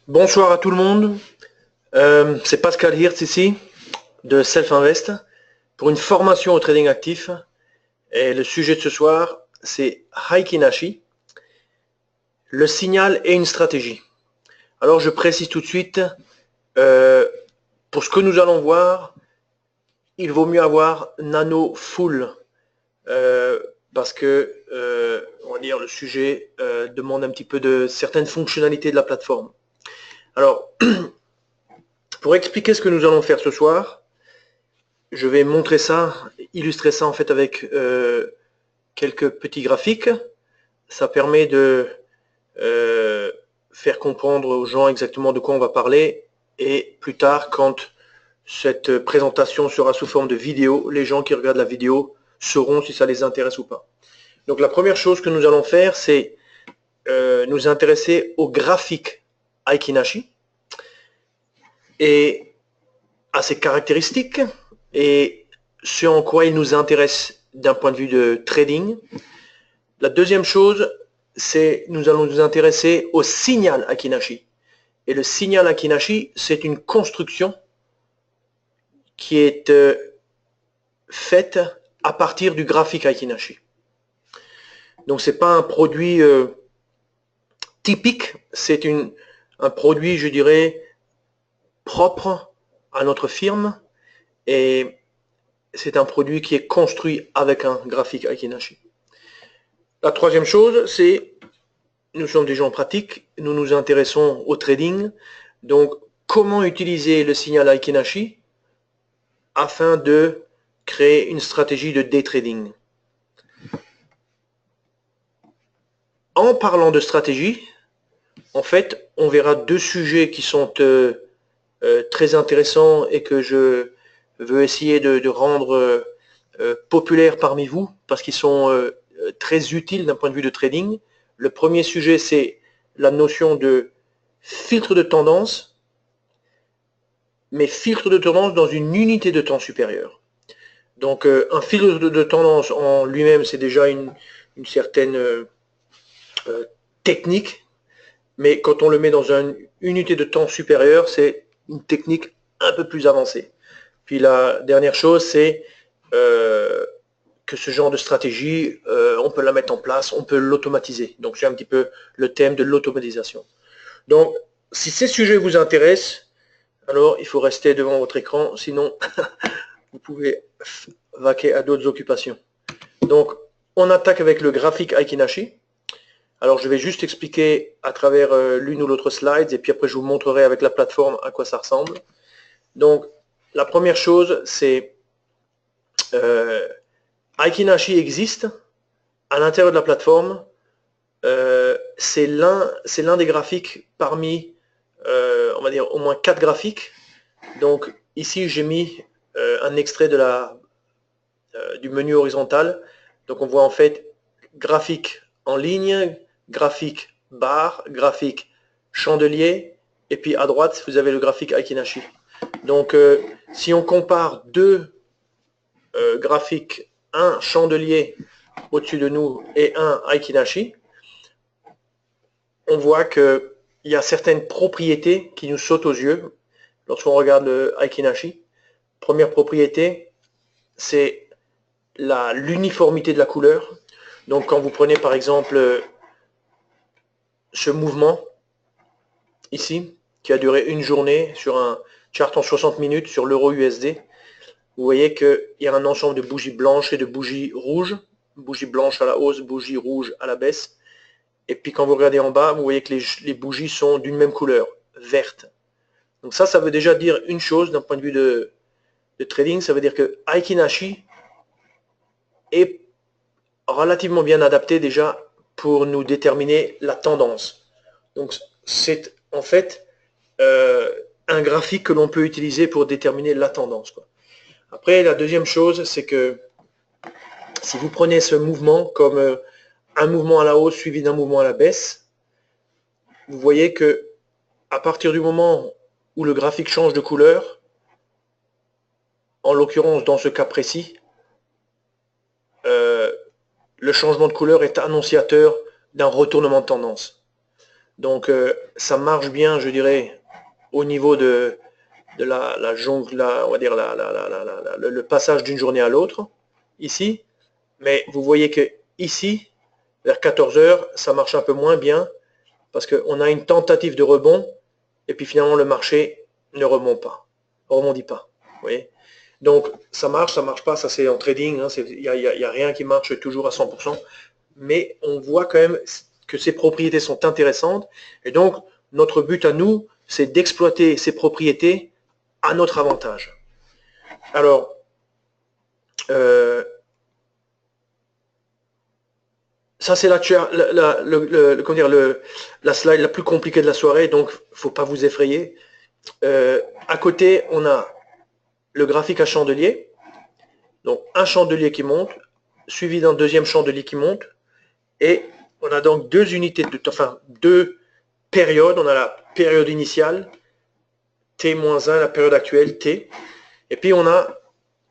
Bonsoir à tout le monde. C'est Pascal Hirtz ici de Self Invest pour une formation au trading actif. Et le sujet de ce soir, c'est Heikin-Ashi, le signal et une stratégie. Alors je précise tout de suite, pour ce que nous allons voir, il vaut mieux avoir Nano Full parce que on va dire le sujet demande un petit peu de certaines fonctionnalités de la plateforme. Alors, pour expliquer ce que nous allons faire ce soir, je vais montrer ça, illustrer ça en fait avec quelques petits graphiques. Ça permet de faire comprendre aux gens exactement de quoi on va parler. Et plus tard, quand cette présentation sera sous forme de vidéo, les gens qui regardent la vidéo sauront si ça les intéresse ou pas. Donc la première chose que nous allons faire, c'est nous intéresser au graphique Heikin-Ashi et à ses caractéristiques et ce en quoi il nous intéresse d'un point de vue de trading. La deuxième chose, c'est nous allons nous intéresser au signal Heikin-Ashi. Et le signal Heikin-Ashi, c'est une construction qui est faite à partir du graphique Heikin-Ashi. Donc c'est pas un produit typique, c'est un produit, je dirais, propre à notre firme et c'est un produit qui est construit avec un graphique Heikin-Ashi. La troisième chose, c'est nous sommes des gens pratiques, nous nous intéressons au trading, donc comment utiliser le signal Heikin-Ashi afin de créer une stratégie de day trading. En parlant de stratégie, en fait, on verra deux sujets qui sont très intéressants et que je veux essayer de rendre populaires parmi vous parce qu'ils sont très utiles d'un point de vue de trading. Le premier sujet, c'est la notion de filtre de tendance, mais filtre de tendance dans une unité de temps supérieure. Donc un filtre de tendance en lui-même, c'est déjà une certaine technique, mais quand on le met dans une unité de temps supérieure, c'est une technique un peu plus avancée. Puis la dernière chose, c'est que ce genre de stratégie, on peut la mettre en place, on peut l'automatiser. Donc c'est un petit peu le thème de l'automatisation. Donc si ces sujets vous intéressent, alors il faut rester devant votre écran, sinon vous pouvez vaquer à d'autres occupations. Donc on attaque avec le graphique Heikin-Ashi. Alors je vais juste expliquer à travers l'une ou l'autre slide et puis après je vous montrerai avec la plateforme à quoi ça ressemble. Donc la première chose c'est Heikin-Ashi existe à l'intérieur de la plateforme. C'est l'un des graphiques parmi on va dire au moins 4 graphiques. Donc ici j'ai mis un extrait de du menu horizontal. Donc on voit en fait graphique en ligne, graphique barre, graphique chandelier, et puis à droite vous avez le graphique Heikin-Ashi. Donc si on compare deux graphiques, un chandelier au-dessus de nous et un Heikin-Ashi, on voit qu'il y a certaines propriétés qui nous sautent aux yeux lorsqu'on regarde le Heikin-Ashi. Première propriété, c'est l'uniformité de la couleur. Donc quand vous prenez par exemple ce mouvement ici, qui a duré une journée sur un chart en 60 minutes sur l'euro USD, vous voyez qu'il y a un ensemble de bougies blanches et de bougies rouges, bougies blanches à la hausse, bougies rouges à la baisse. Et puis quand vous regardez en bas, vous voyez que les bougies sont d'une même couleur, verte. Donc ça veut déjà dire une chose d'un point de vue de trading, ça veut dire que Heikin-Ashi est relativement bien adapté déjà pour nous déterminer la tendance. Donc c'est en fait un graphique que l'on peut utiliser pour déterminer la tendance, quoi. Après, la deuxième chose, c'est que si vous prenez ce mouvement comme un mouvement à la hausse suivi d'un mouvement à la baisse, vous voyez que à partir du moment où le graphique change de couleur, en l'occurrence dans ce cas précis, le changement de couleur est annonciateur d'un retournement de tendance. Donc ça marche bien, je dirais, au niveau de la jongle, on va dire le passage d'une journée à l'autre, ici. Mais vous voyez que ici, vers 14 heures, ça marche un peu moins bien parce qu'on a une tentative de rebond et puis finalement le marché ne rebondit pas. Vous voyez, donc ça marche pas, ça c'est en trading, il n'y a rien qui marche toujours à 100%, mais on voit quand même que ces propriétés sont intéressantes et donc notre but à nous, c'est d'exploiter ces propriétés à notre avantage. Alors, ça c'est la slide la plus compliquée de la soirée, donc il ne faut pas vous effrayer. À côté, on a le graphique à chandelier. Donc un chandelier qui monte, suivi d'un deuxième chandelier qui monte. Et on a donc deux périodes. On a la période initiale, T-1, la période actuelle, T. Et puis on a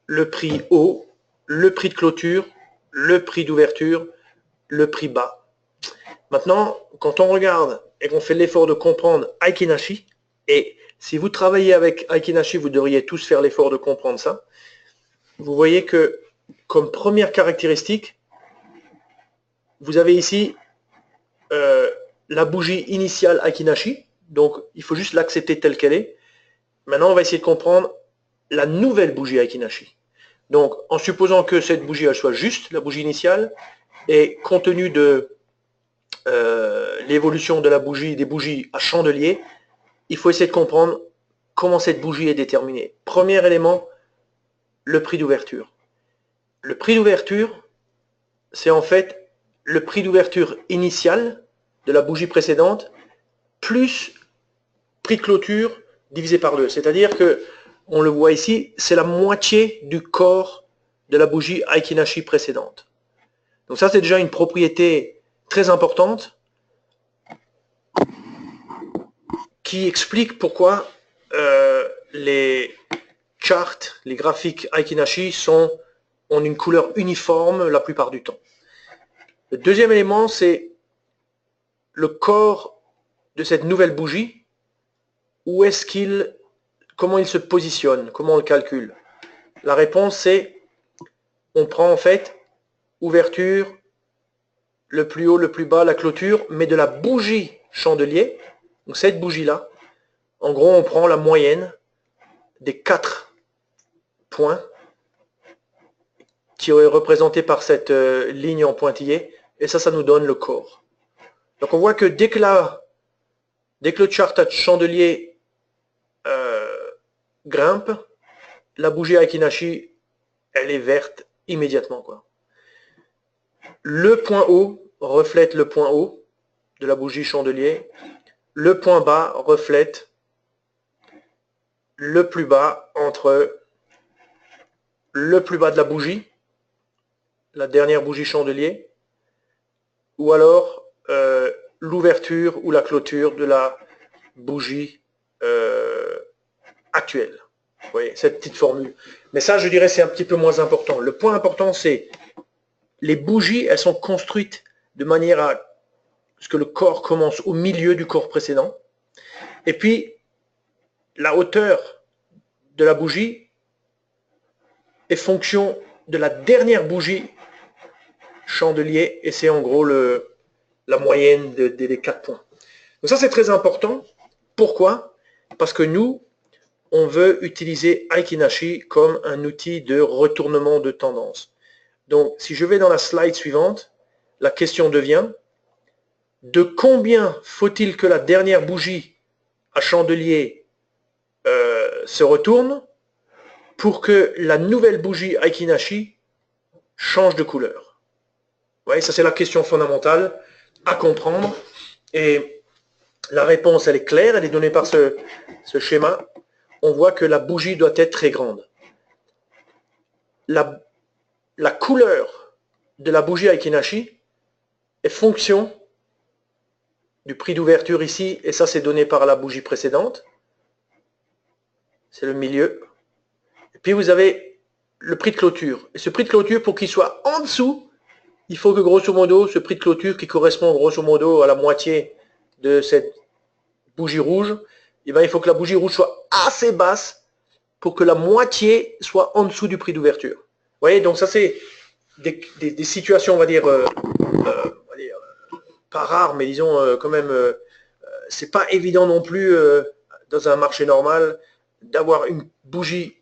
le prix haut, le prix de clôture, le prix d'ouverture, le prix bas. Maintenant, quand on regarde et qu'on fait l'effort de comprendre Aiki Nashi, et si vous travaillez avec Aiki Nashi, vous devriez tous faire l'effort de comprendre ça. Vous voyez que, comme première caractéristique, vous avez ici la bougie initiale Aiki Nashi, donc il faut juste l'accepter telle qu'elle est. Maintenant, on va essayer de comprendre la nouvelle bougie Aiki Nashi. Donc, en supposant que cette bougie elle soit juste, la bougie initiale, et compte tenu de l'évolution de la bougie, des bougies à chandelier, il faut essayer de comprendre comment cette bougie est déterminée. Premier élément, le prix d'ouverture. Le prix d'ouverture, c'est en fait le prix d'ouverture initial de la bougie précédente plus prix de clôture divisé par 2. C'est-à-dire que, on le voit ici, c'est la moitié du corps de la bougie Aiki Nashi précédente. Donc ça, c'est déjà une propriété très importante qui explique pourquoi les charts, les graphiques Aiki Nashi ont une couleur uniforme la plupart du temps. Le deuxième élément, c'est le corps de cette nouvelle bougie. Comment il se positionne, comment on le calcule? La réponse, c'est on prend en fait ouverture, le plus haut, le plus bas, la clôture, mais de la bougie chandelier. Donc cette bougie-là, en gros, on prend la moyenne des 4 points qui est représenté par cette ligne en pointillé, et ça nous donne le corps. Donc on voit que dès que le chart à chandelier grimpe, la bougie Aiki Nashi, elle est verte immédiatement, quoi. Le point haut reflète le point haut de la bougie chandelier. Le point bas reflète le plus bas entre le plus bas de la bougie, la dernière bougie chandelier, ou alors l'ouverture ou la clôture de la bougie actuelle. Vous voyez, cette petite formule. Mais ça, je dirais, c'est un petit peu moins important. Le point important, c'est les bougies, elles sont construites de manière à ce que le corps commence au milieu du corps précédent. Et puis, la hauteur de la bougie est fonction de la dernière bougie chandelier, et c'est en gros la moyenne des 4 points. Donc ça, c'est très important. Pourquoi? Parce que nous, on veut utiliser Aiki Nashi comme un outil de retournement de tendance. Donc, si je vais dans la slide suivante, la question devient de combien faut-il que la dernière bougie à chandelier se retourne pour que la nouvelle bougie Aiki Nashi change de couleur. Vous voyez, ça c'est la question fondamentale à comprendre. Et la réponse, elle est claire, elle est donnée par ce schéma. On voit que la bougie doit être très grande. La couleur de la bougie Aiki Nashi est fonction du prix d'ouverture ici, et ça c'est donné par la bougie précédente. C'est le milieu. Et puis vous avez le prix de clôture. Et ce prix de clôture, pour qu'il soit en dessous, il faut que grosso modo, ce prix de clôture qui correspond grosso modo à la moitié de cette bougie rouge, eh ben, il faut que la bougie rouge soit assez basse pour que la moitié soit en dessous du prix d'ouverture. Vous voyez, donc ça c'est des situations, on va dire, pas rares, mais disons quand même, c'est pas évident non plus dans un marché normal d'avoir une bougie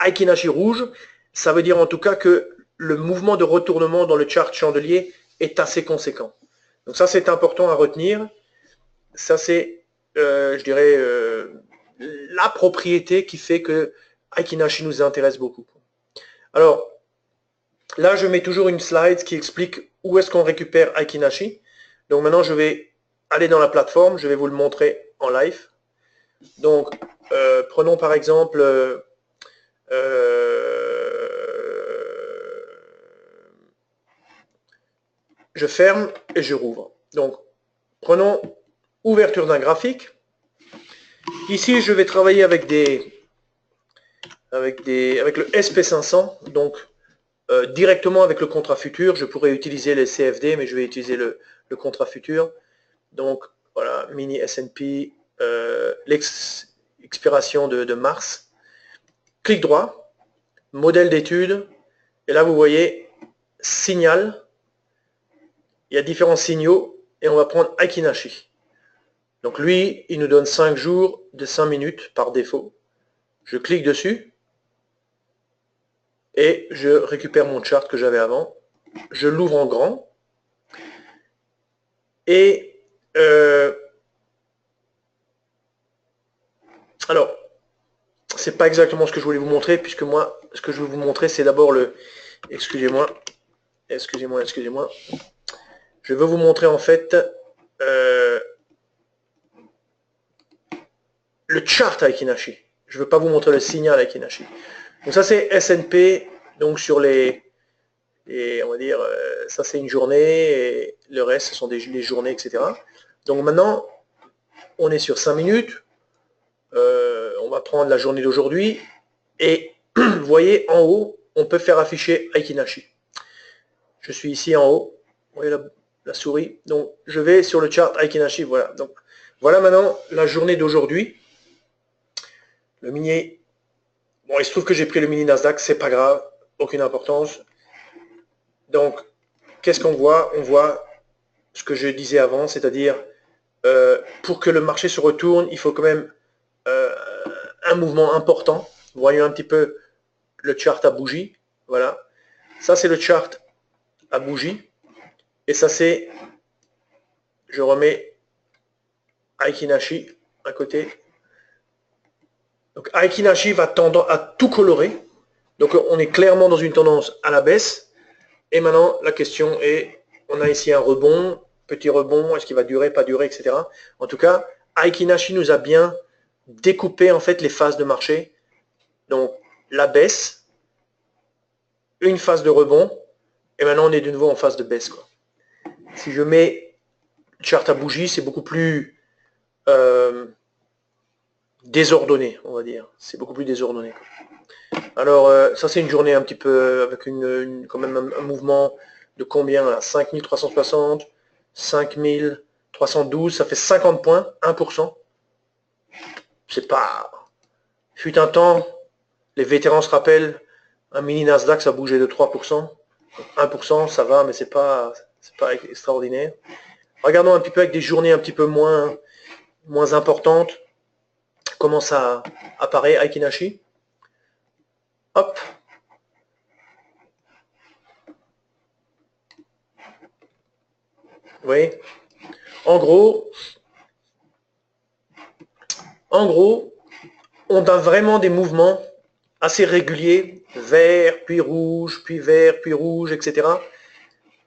Aiki Nashi rouge. Ça veut dire en tout cas que le mouvement de retournement dans le chart chandelier est assez conséquent. Donc ça c'est important à retenir. Ça c'est, je dirais, la propriété qui fait que Aiki Nashi nous intéresse beaucoup. Alors, là je mets toujours une slide qui explique où est-ce qu'on récupère Aiki Nashi. Donc maintenant je vais aller dans la plateforme, je vais vous le montrer en live. Donc, prenons par exemple je ferme et je rouvre. Donc, prenons ouverture d'un graphique. Ici, je vais travailler avec le SP500, donc directement avec le contrat futur. Je pourrais utiliser les CFD, mais je vais utiliser le contrat futur. Donc, voilà, mini S&P, l'expiration de mars. Clic droit, modèle d'étude, et là vous voyez signal. Il y a différents signaux et on va prendre Aiki Nashi. Donc lui, il nous donne 5 jours de 5 minutes par défaut. Je clique dessus et je récupère mon chart que j'avais avant. Je l'ouvre en grand et alors, c'est pas exactement ce que je voulais vous montrer, puisque moi, ce que je veux vous montrer, c'est d'abord le... Excusez-moi. Je veux vous montrer en fait le chart Aiki Nashi. Je ne veux pas vous montrer le signal Aiki Nashi. Donc ça c'est S&P, donc sur les on va dire, ça c'est une journée, et le reste ce sont les journées, etc. Donc maintenant, on est sur 5 minutes, on va prendre la journée d'aujourd'hui, et vous voyez en haut, on peut faire afficher Aiki Nashi. Je suis ici en haut, vous voyez la souris, donc je vais sur le chart Aiki Nashi, voilà. Donc voilà maintenant la journée d'aujourd'hui. Le mini, bon, il se trouve que j'ai pris le mini Nasdaq, c'est pas grave, aucune importance. Donc, qu'est-ce qu'on voit? On voit ce que je disais avant, c'est-à-dire pour que le marché se retourne, il faut quand même un mouvement important. Voyons un petit peu le chart à bougie. Voilà. Ça, c'est le chart à bougie. Et ça, c'est, je remets Aiki Nashi à côté. Donc, Aiki Nashi va tendre à tout colorer. Donc, on est clairement dans une tendance à la baisse. Et maintenant, la question est, on a ici un rebond, petit rebond, est-ce qu'il va durer, pas durer, etc. En tout cas, Aiki Nashi nous a bien découpé en fait les phases de marché. Donc, la baisse, une phase de rebond, et maintenant on est de nouveau en phase de baisse, quoi. Si je mets chart à bougie, c'est beaucoup plus désordonné, on va dire. C'est beaucoup plus désordonné, quoi. Alors, ça c'est une journée un petit peu avec quand même un mouvement de combien là, 5360, 5312, ça fait 50 points, 1%. C'est pas... Fut un temps, les vétérans se rappellent, un mini Nasdaq ça bougeait de 3%. 1%, ça va, mais c'est pas extraordinaire. Regardons un petit peu avec des journées un petit peu moins importantes. Comment ça apparaît, Aiki Nashi. Hop. Vous voyez, en gros, on a vraiment des mouvements assez réguliers, vert, puis rouge, puis vert, puis rouge, etc.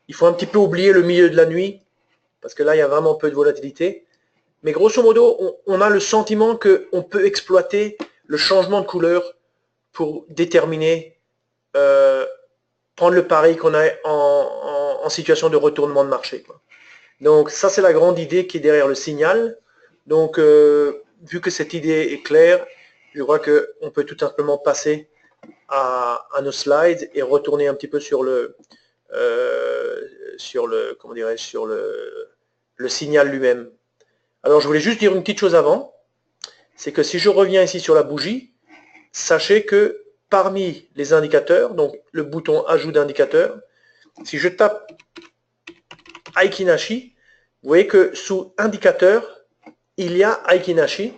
Il faut un petit peu oublier le milieu de la nuit, parce que là, il y a vraiment peu de volatilité. Mais grosso modo, on a le sentiment qu'on peut exploiter le changement de couleur pour déterminer, prendre le pari qu'on a en situation de retournement de marché, quoi. Donc ça, c'est la grande idée qui est derrière le signal. Donc, vu que cette idée est claire, je crois qu'on peut tout simplement passer à nos slides et retourner un petit peu sur le signal lui-même. Alors, je voulais juste dire une petite chose avant, c'est que si je reviens ici sur la bougie, sachez que parmi les indicateurs, donc le bouton ajout d'indicateur, si je tape Aiki-Nashi, vous voyez que sous indicateur, il y a Aiki-Nashi.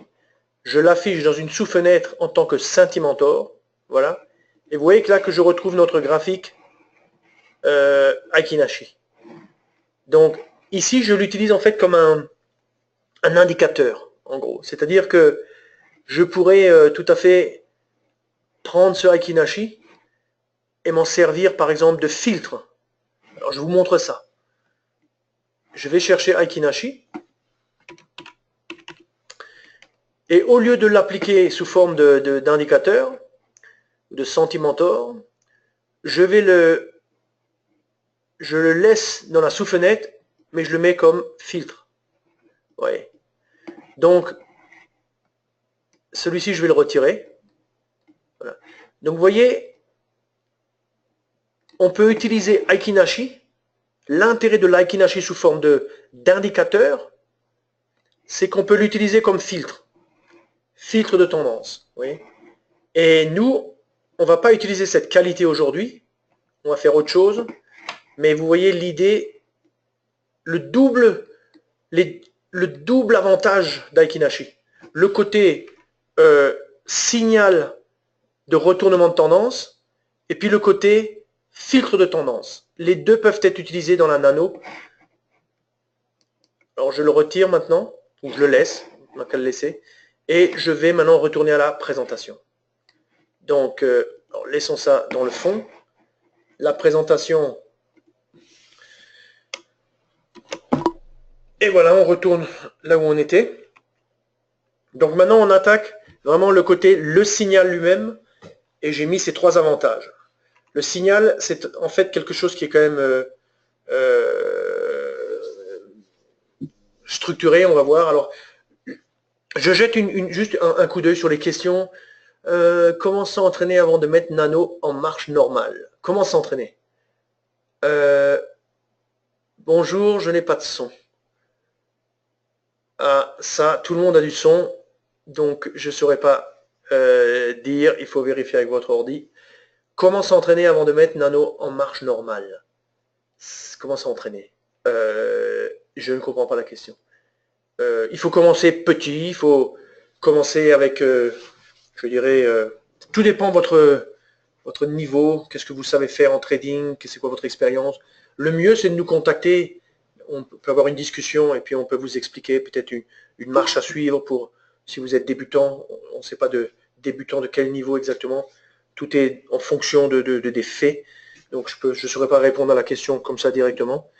Je l'affiche dans une sous-fenêtre en tant que Scintimentor. Voilà. Et vous voyez que là que je retrouve notre graphique Aiki-Nashi. Donc ici, je l'utilise en fait comme un indicateur, en gros. C'est-à-dire que je pourrais tout à fait prendre ce Aiki-Nashi et m'en servir par exemple de filtre. Alors je vous montre ça. Je vais chercher Aiki-Nashi. Et au lieu de l'appliquer sous forme d'indicateur, de Scintimentor, je le laisse dans la sous-fenêtre, mais je le mets comme filtre. Ouais. Donc, celui-ci, je vais le retirer. Voilà. Donc, vous voyez, on peut utiliser Aiki-Nashi. L'intérêt de l'Aiki-Nashi sous forme d'indicateur, c'est qu'on peut l'utiliser comme filtre. Filtre de tendance. Oui. Et nous, on ne va pas utiliser cette qualité aujourd'hui. On va faire autre chose. Mais vous voyez l'idée, le double avantage d'Aiki-Nashi. Le côté signal de retournement de tendance et puis le côté filtre de tendance. Les deux peuvent être utilisés dans la nano. Alors je le retire maintenant, ou je le laisse, on n'a qu'à le laisser, et je vais maintenant retourner à la présentation. Donc, laissons ça dans le fond. La présentation. Et voilà, on retourne là où on était. Donc maintenant, on attaque vraiment le côté, le signal lui-même, et j'ai mis ces trois avantages. Le signal, c'est en fait quelque chose qui est quand même structuré, on va voir. Alors, je jette juste un coup d'œil sur les questions. Comment s'entraîner avant de mettre Nano en marche normale? Comment s'entraîner? Bonjour, je n'ai pas de son. Ah, ça, tout le monde a du son, donc je ne saurais pas dire, il faut vérifier avec votre ordi. Comment s'entraîner avant de mettre Nano en marche normale? Comment s'entraîner? Je ne comprends pas la question. Il faut commencer petit, il faut commencer avec, je dirais, tout dépend de votre niveau, qu'est-ce que vous savez faire en trading, c'est quoi votre expérience. Le mieux, c'est de nous contacter. On peut avoir une discussion et puis on peut vous expliquer peut-être une marche à suivre pour si vous êtes débutant. On ne sait pas de débutant de quel niveau exactement. Tout est en fonction des faits. Donc je ne saurais pas répondre à la question comme ça directement.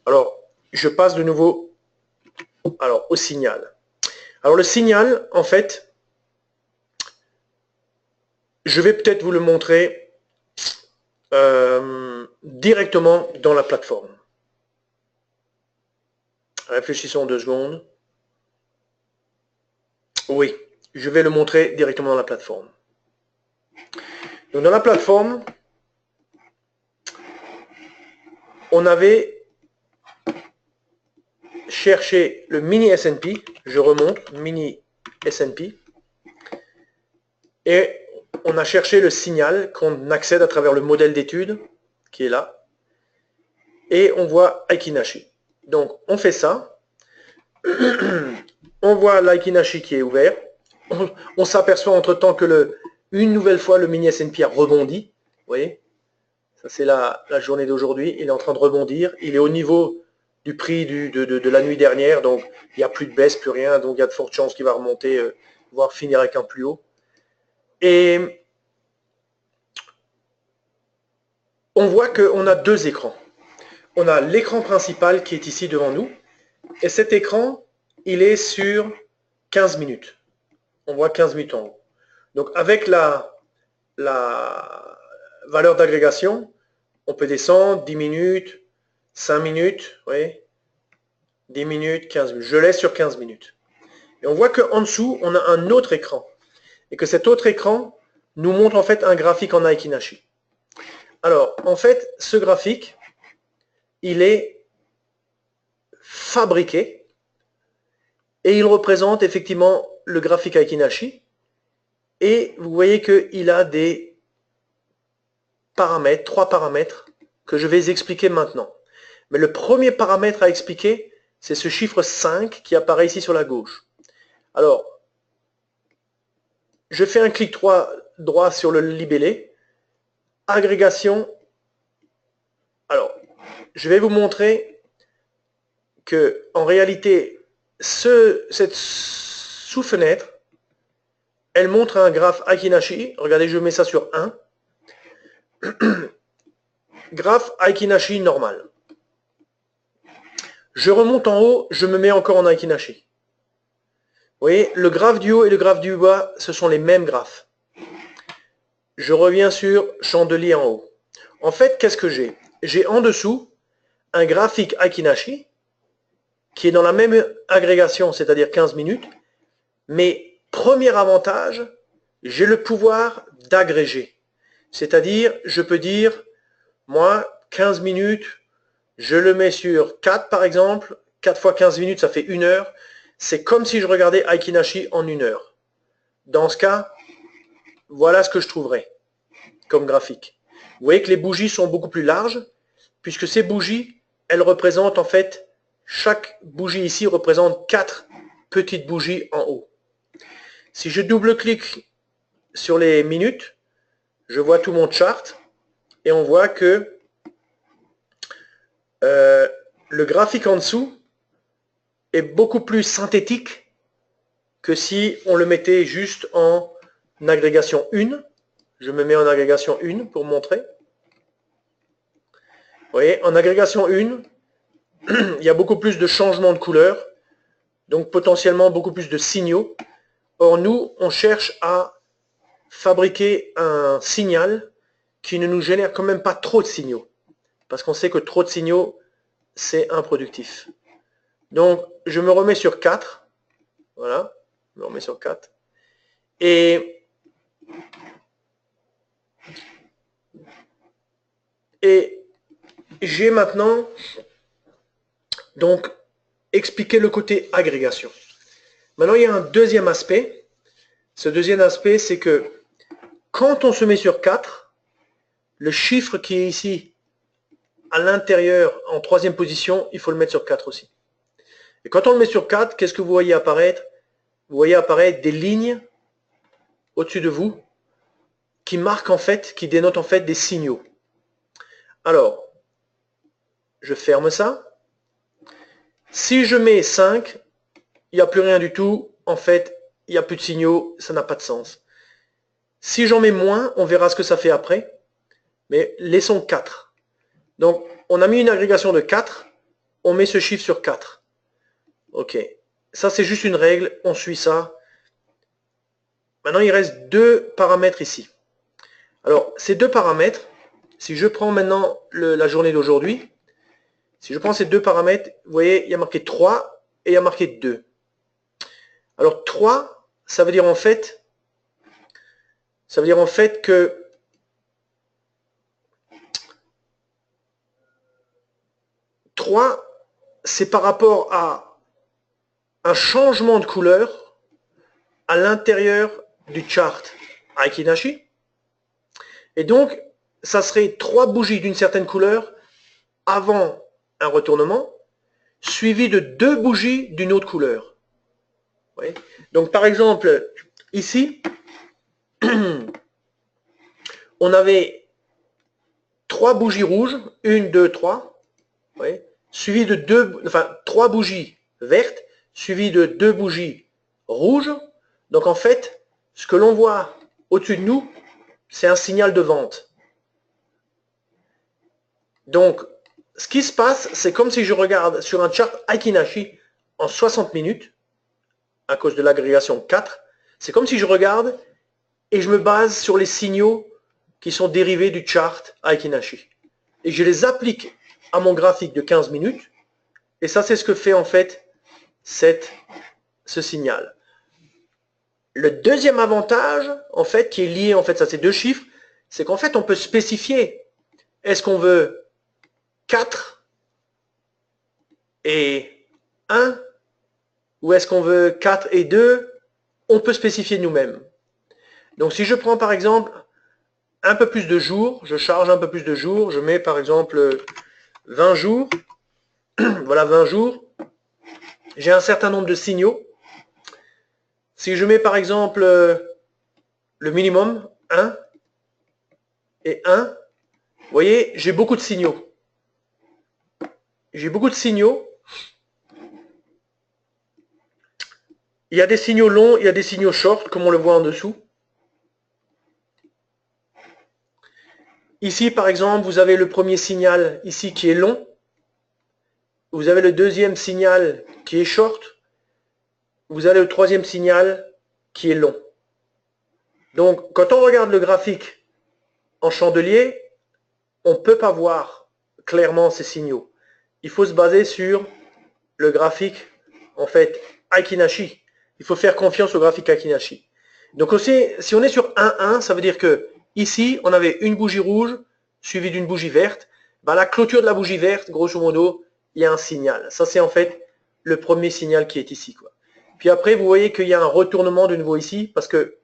Alors, je passe de nouveau au signal. Alors le signal, en fait, je vais peut-être vous le montrer directement dans la plateforme. Réfléchissons 2 secondes. Oui, je vais le montrer directement dans la plateforme. Donc dans la plateforme, on avait cherché le mini S&P. Je remonte, mini S&P. Et on a cherché le signal qu'on accède à travers le modèle d'étude qui est là. Et on voit Aiki-Nashi. Donc on fait ça. On voit l'Aiki-Nashi qui est ouvert. On s'aperçoit entre-temps que une nouvelle fois le mini S&P a rebondi. Vous voyez, ça c'est la journée d'aujourd'hui. Il est en train de rebondir. Il est au niveau du prix de la nuit dernière. Donc il n'y a plus de baisse, plus rien. Donc il y a de fortes chances qu'il va remonter, voire finir avec un plus haut. Et on voit qu'on a 2 écrans. On a l'écran principal qui est ici devant nous. Et cet écran, il est sur 15 minutes. On voit 15 minutes en haut. Donc avec la valeur d'agrégation, on peut descendre 10 minutes, 5 minutes, oui, 10 minutes, 15 minutes. Je laisse sur 15 minutes. Et on voit qu'en dessous, on a un autre écran. Et que cet autre écran nous montre en fait un graphique en Aiki-Nashi. Alors, en fait, ce graphique, il est fabriqué Et il représente effectivement le graphique Aiki-Nashi. Et vous voyez qu'il a des paramètres, 3 paramètres, que je vais expliquer maintenant. Mais le premier paramètre à expliquer, c'est ce chiffre 5 qui apparaît ici sur la gauche. Alors, je fais un clic droit sur le libellé. Agrégation. Alors, je vais vous montrer que en réalité, cette sous-fenêtre, elle montre un graphe Aiki-Nashi. Regardez, je mets ça sur 1. Graphe Aiki-Nashi normal. Je remonte en haut, je me mets encore en Aiki-Nashi. Vous voyez, le graphe du haut et le graphe du bas, ce sont les mêmes graphes. Je reviens sur chandelier en haut. En fait, qu'est-ce que j'ai? J'ai en dessous un graphique Aiki-Nashi qui est dans la même agrégation, c'est-à-dire 15 minutes. Mais premier avantage, j'ai le pouvoir d'agréger. C'est-à-dire, je peux dire, moi, 15 minutes, je le mets sur 4 par exemple. 4 fois 15 minutes, ça fait 1 heure. C'est comme si je regardais Aiki-Nashi en 1 heure. Dans ce cas, voilà ce que je trouverai comme graphique. Vous voyez que les bougies sont beaucoup plus larges, puisque ces bougies, elles représentent en fait, chaque bougie ici représente 4 petites bougies en haut. Si je double-clique sur les minutes, je vois tout mon chart, et on voit que le graphique en dessous est beaucoup plus synthétique que si on le mettait juste en agrégation 1. Je me mets en agrégation 1 pour montrer. Vous voyez, en agrégation 1, il y a beaucoup plus de changements de couleur, donc potentiellement beaucoup plus de signaux. Or, nous, on cherche à fabriquer un signal qui ne nous génère quand même pas trop de signaux. Parce qu'on sait que trop de signaux, c'est improductif. Donc, je me remets sur 4. Voilà, je me remets sur 4. Et j'ai maintenant donc expliqué le côté agrégation. Maintenant, il y a un deuxième aspect. Ce deuxième aspect, c'est que quand on se met sur 4, le chiffre qui est ici à l'intérieur en troisième position, il faut le mettre sur 4 aussi. Et quand on le met sur 4, qu'est-ce que vous voyez apparaître? Vous voyez apparaître des lignes au-dessus de vous qui marquent en fait, qui dénotent en fait des signaux. Alors, je ferme ça. Si je mets 5, il n'y a plus rien du tout. En fait, il n'y a plus de signaux, ça n'a pas de sens. Si j'en mets moins, on verra ce que ça fait après. Mais laissons 4. Donc, on a mis une agrégation de 4. On met ce chiffre sur 4. Ok. Ça, c'est juste une règle. On suit ça. Maintenant, il reste 2 paramètres ici. Alors, ces 2 paramètres, si je prends maintenant la journée d'aujourd'hui, si je prends ces 2 paramètres, vous voyez, il y a marqué 3 et il y a marqué 2. Alors, 3, ça veut dire en fait que c'est par rapport à un changement de couleur à l'intérieur du chart Aiki-Nashi. Et donc, ça serait 3 bougies d'une certaine couleur avant un retournement, suivi de 2 bougies d'une autre couleur. Oui. Donc, par exemple, ici, on avait 3 bougies rouges, 1, 2, 3, oui, suivi de 3 bougies vertes, suivi de 2 bougies rouges. Donc en fait, ce que l'on voit au-dessus de nous, c'est un signal de vente. Donc, ce qui se passe, c'est comme si je regarde sur un chart Aiki-Nashi en 60 minutes, à cause de l'agrégation 4, c'est comme si je regarde et je me base sur les signaux qui sont dérivés du chart Aiki-Nashi. Et je les applique à mon graphique de 15 minutes, et ça c'est ce que fait en fait ce signal. Le deuxième avantage, en fait, qui est lié en fait à ces 2 chiffres, c'est qu'en fait on peut spécifier, est-ce qu'on veut 4 et 1 ou est-ce qu'on veut 4 et 2? On peut spécifier nous-mêmes. Donc si je prends par exemple un peu plus de jours, je charge un peu plus de jours, je mets par exemple 20 jours, voilà 20 jours, j'ai un certain nombre de signaux. Si je mets par exemple le minimum, 1 et 1, vous voyez, j'ai beaucoup de signaux. J'ai beaucoup de signaux. Il y a des signaux longs, il y a des signaux short, comme on le voit en dessous. Ici, par exemple, vous avez le premier signal ici qui est long. Vous avez le deuxième signal qui est short. Vous avez le troisième signal qui est long. Donc, quand on regarde le graphique en chandelier, on ne peut pas voir clairement ces signaux. Il faut se baser sur le graphique, en fait, Aiki-Nashi. Il faut faire confiance au graphique Aiki-Nashi. Donc aussi, si on est sur 1-1, ça veut dire que ici, on avait une bougie rouge suivie d'une bougie verte. Ben, la clôture de la bougie verte, grosso modo, il y a un signal. Ça, c'est en fait le premier signal qui est ici, quoi. Puis après, vous voyez qu'il y a un retournement de nouveau ici, parce que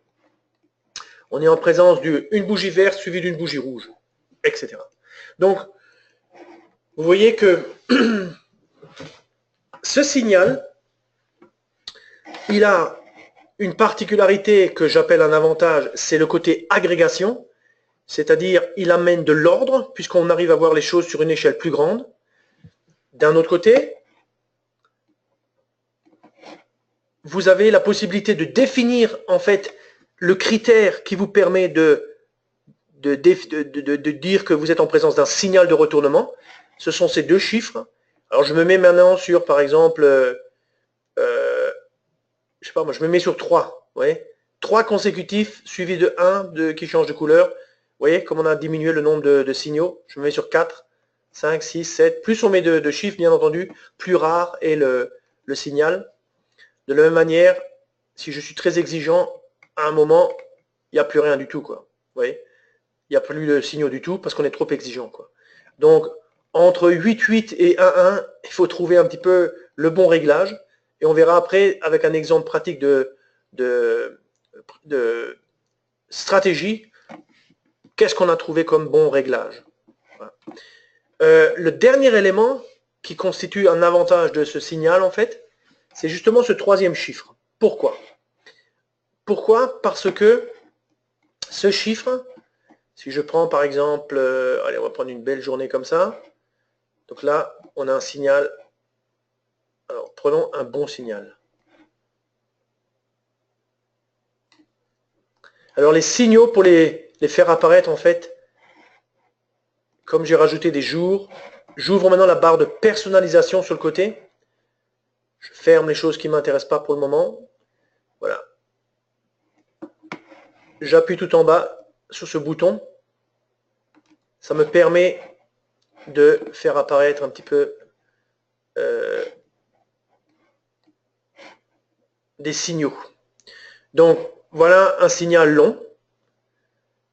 on est en présence d'une bougie verte suivie d'une bougie rouge, etc. Donc, vous voyez que ce signal, il a une particularité que j'appelle un avantage, c'est le côté agrégation, c'est-à-dire il amène de l'ordre, puisqu'on arrive à voir les choses sur une échelle plus grande. D'un autre côté, vous avez la possibilité de définir en fait le critère qui vous permet de dire que vous êtes en présence d'un signal de retournement. Ce sont ces deux chiffres. Alors je me mets maintenant sur, par exemple, je sais pas moi, je me mets sur 3. Vous voyez, 3 consécutifs suivis de 1 qui change de couleur. Vous voyez comme on a diminué le nombre de signaux. Je me mets sur 4, 5, 6, 7. Plus on met de chiffres, bien entendu, plus rare est le signal. De la même manière, si je suis très exigeant, à un moment, il n'y a plus rien du tout, quoi. Vous voyez, il n'y a plus de signaux du tout parce qu'on est trop exigeant, quoi. Donc, entre 8,8 et 1,1, il faut trouver un petit peu le bon réglage. Et on verra après, avec un exemple pratique de stratégie, qu'est-ce qu'on a trouvé comme bon réglage. Voilà. Le dernier élément qui constitue un avantage de ce signal, en fait, c'est justement ce troisième chiffre. Pourquoi? Pourquoi? Parce que ce chiffre, si je prends par exemple, allez, on va prendre une belle journée comme ça. Donc là, on a un signal. Alors, prenons un bon signal. Alors, les signaux, pour les faire apparaître, en fait, comme j'ai rajouté des jours, j'ouvre maintenant la barre de personnalisation sur le côté. Je ferme les choses qui ne m'intéressent pas pour le moment. Voilà. J'appuie tout en bas sur ce bouton. Ça me permet de faire apparaître un petit peu des signaux. Donc, voilà un signal long.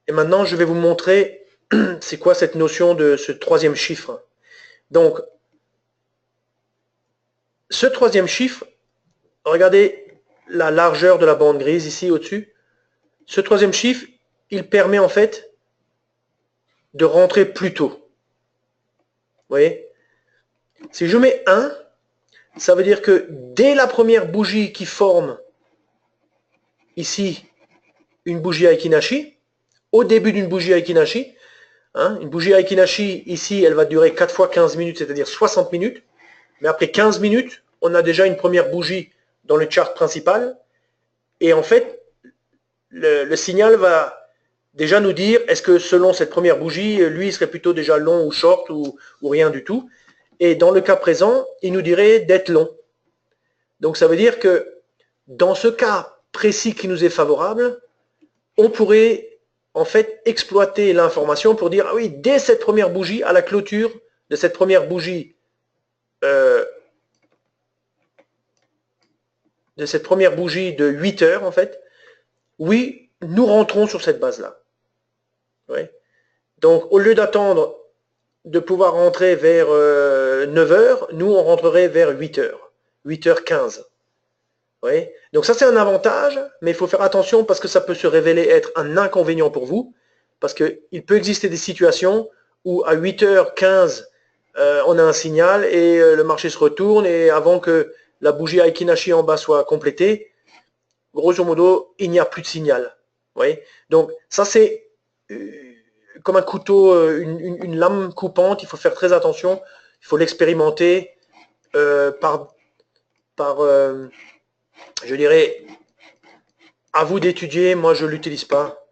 Et maintenant, je vais vous montrer c'est quoi cette notion de ce troisième chiffre. Donc, ce troisième chiffre, regardez la largeur de la bande grise ici au-dessus. Ce troisième chiffre, il permet en fait de rentrer plus tôt. Vous voyez? Si je mets 1, ça veut dire que dès la première bougie qui forme ici une bougie Aiki-Nashi, au début d'une bougie Aiki-Nashi, une bougie Aiki-Nashi ici, elle va durer 4 fois 15 minutes, c'est-à-dire 60 minutes. Mais après 15 minutes, on a déjà une première bougie dans le chart principal. Et en fait, le signal va déjà nous dire, est-ce que selon cette première bougie, lui, il serait plutôt déjà long ou short ou rien du tout. Et dans le cas présent, il nous dirait d'être long. Donc ça veut dire que dans ce cas précis qui nous est favorable, on pourrait en fait exploiter l'information pour dire, ah oui, dès cette première bougie, à la clôture de cette première bougie, de 8 heures en fait, oui, nous rentrons sur cette base-là. Ouais. Donc au lieu d'attendre de pouvoir rentrer vers 9 heures, nous on rentrerait vers 8 heures, 8h15. Oui. Donc ça c'est un avantage, mais il faut faire attention parce que ça peut se révéler être un inconvénient pour vous, parce qu'il peut exister des situations où à 8h15, on a un signal et le marché se retourne et avant que la bougie Aiki-Nashi en bas soit complétée, grosso modo, il n'y a plus de signal. Oui. Donc ça c'est comme un couteau, une lame coupante, il faut faire très attention, il faut l'expérimenter par je dirais, à vous d'étudier, moi je ne l'utilise pas,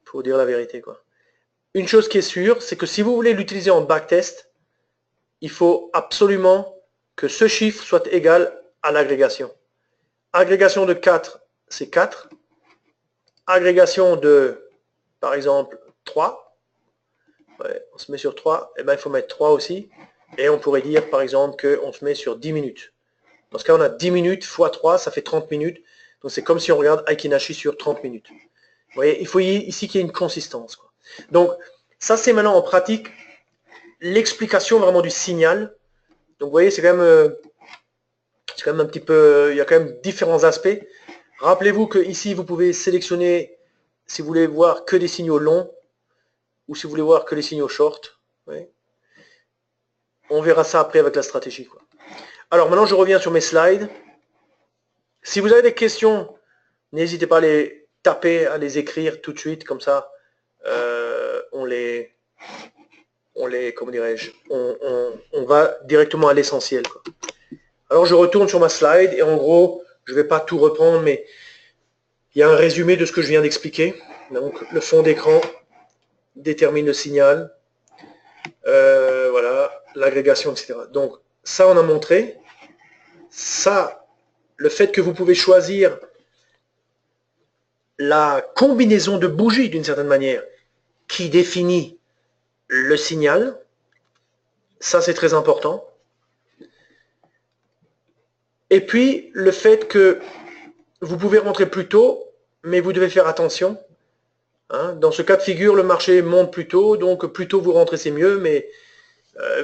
pour dire la vérité, quoi. Une chose qui est sûre, c'est que si vous voulez l'utiliser en backtest, il faut absolument que ce chiffre soit égal à l'agrégation. Agrégation de 4, c'est 4. Agrégation de, par exemple, 3. Ouais, on se met sur 3, et ben, il faut mettre 3 aussi. Et on pourrait dire, par exemple, qu'on se met sur 10 minutes. Dans ce cas, on a 10 minutes fois 3, ça fait 30 minutes. Donc c'est comme si on regarde Aiki-Nashi sur 30 minutes. Vous voyez, il faut ici qu'il y ait une consistance, quoi. Donc ça c'est maintenant en pratique l'explication vraiment du signal. Donc vous voyez, c'est quand même un petit peu, il y a quand même différents aspects. Rappelez-vous que ici vous pouvez sélectionner si vous voulez voir que des signaux longs ou si vous voulez voir que les signaux short. Oui. On verra ça après avec la stratégie, quoi. Alors maintenant je reviens sur mes slides. Si vous avez des questions, n'hésitez pas à les taper, à les écrire tout de suite, comme ça comment dirais-je, on va directement à l'essentiel. Alors je retourne sur ma slide et en gros, je ne vais pas tout reprendre, mais il y a un résumé de ce que je viens d'expliquer. Donc le fond d'écran détermine le signal, voilà, l'agrégation, etc. Donc ça on a montré. Ça, le fait que vous pouvez choisir la combinaison de bougies d'une certaine manière qui définit le signal, ça c'est très important. Et puis le fait que vous pouvez rentrer plus tôt, mais vous devez faire attention. Hein. Dans ce cas de figure, le marché monte plus tôt, donc plus tôt vous rentrez c'est mieux, mais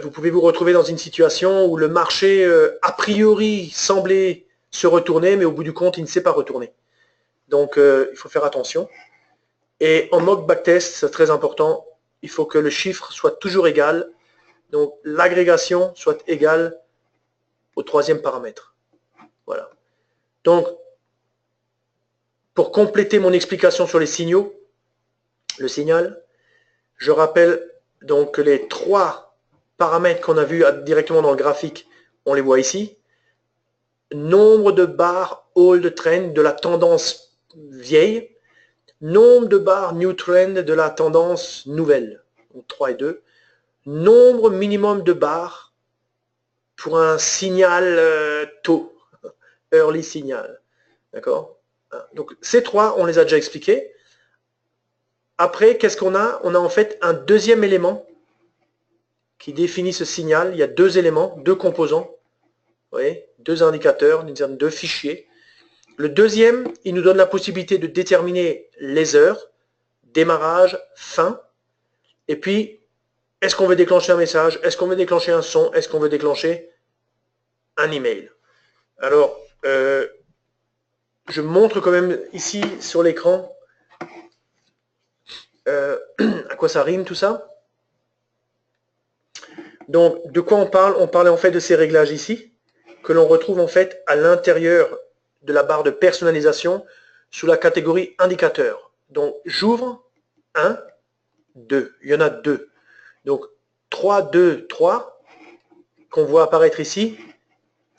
vous pouvez vous retrouver dans une situation où le marché a priori semblait se retourner, mais au bout du compte il ne s'est pas retourné. Donc il faut faire attention. Et en mock backtest, c'est très important, il faut que le chiffre soit toujours égal, donc l'agrégation soit égale au troisième paramètre. Voilà. Donc, pour compléter mon explication sur les signaux, le signal, je rappelle donc que les 3 paramètres qu'on a vus directement dans le graphique, on les voit ici. Nombre de barres old trend de la tendance vieille, nombre de barres new trend de la tendance nouvelle, donc 3 et 2, nombre minimum de barres pour un signal tôt, early signal. D'accord? Donc ces 3, on les a déjà expliqués. Après, qu'est-ce qu'on a? On a en fait un deuxième élément qui définit ce signal. Il y a 2 éléments, 2 composants. Vous voyez, 2 indicateurs, 2 fichiers. Le deuxième, il nous donne la possibilité de déterminer les heures, démarrage, fin. Et puis, est-ce qu'on veut déclencher un message? Est-ce qu'on veut déclencher un son? Est-ce qu'on veut déclencher un email? Alors, je montre quand même ici sur l'écran à quoi ça rime tout ça. Donc, de quoi on parle? On parlait en fait de ces réglages ici, que l'on retrouve en fait à l'intérieur de la barre de personnalisation sous la catégorie indicateur. Donc, j'ouvre 1, 2. Il y en a 2. Donc, 3, 2, 3, qu'on voit apparaître ici,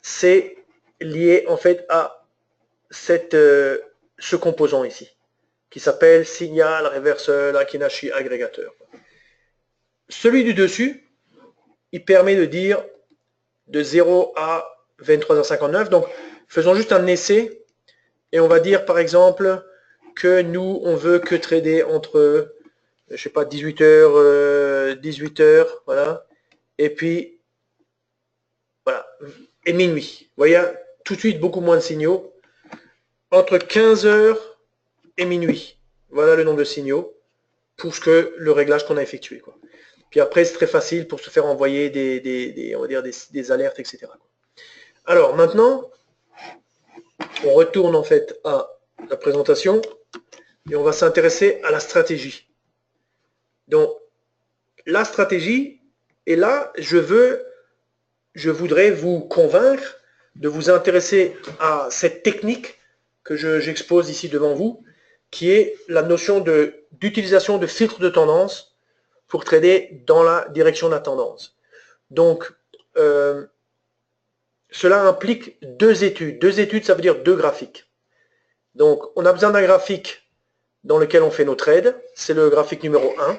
c'est lié en fait à ce composant ici, qui s'appelle signal, réverseur, Aiki-Nashi, agrégateur. Celui du dessus, il permet de dire de 0 à 23h59. Donc, faisons juste un essai et on va dire par exemple que nous, on veut que trader entre, je sais pas, 18h, 18h, voilà, et puis, voilà, et minuit. Vous voyez, tout de suite, beaucoup moins de signaux. Entre 15h et minuit, voilà le nombre de signaux pour le réglage qu'on a effectué, quoi. Puis après, c'est très facile pour se faire envoyer on va dire des alertes, etc. Alors maintenant, On retourne en fait à la présentation et on va s'intéresser à la stratégie. Donc, la stratégie, et là, je voudrais vous convaincre de vous intéresser à cette technique que j'expose ici devant vous, qui est la notion d'utilisation de filtres de tendance pour trader dans la direction de la tendance. Donc, cela implique deux études. Deux études, ça veut dire deux graphiques. Donc, on a besoin d'un graphique dans lequel on fait nos trades. C'est le graphique numéro 1.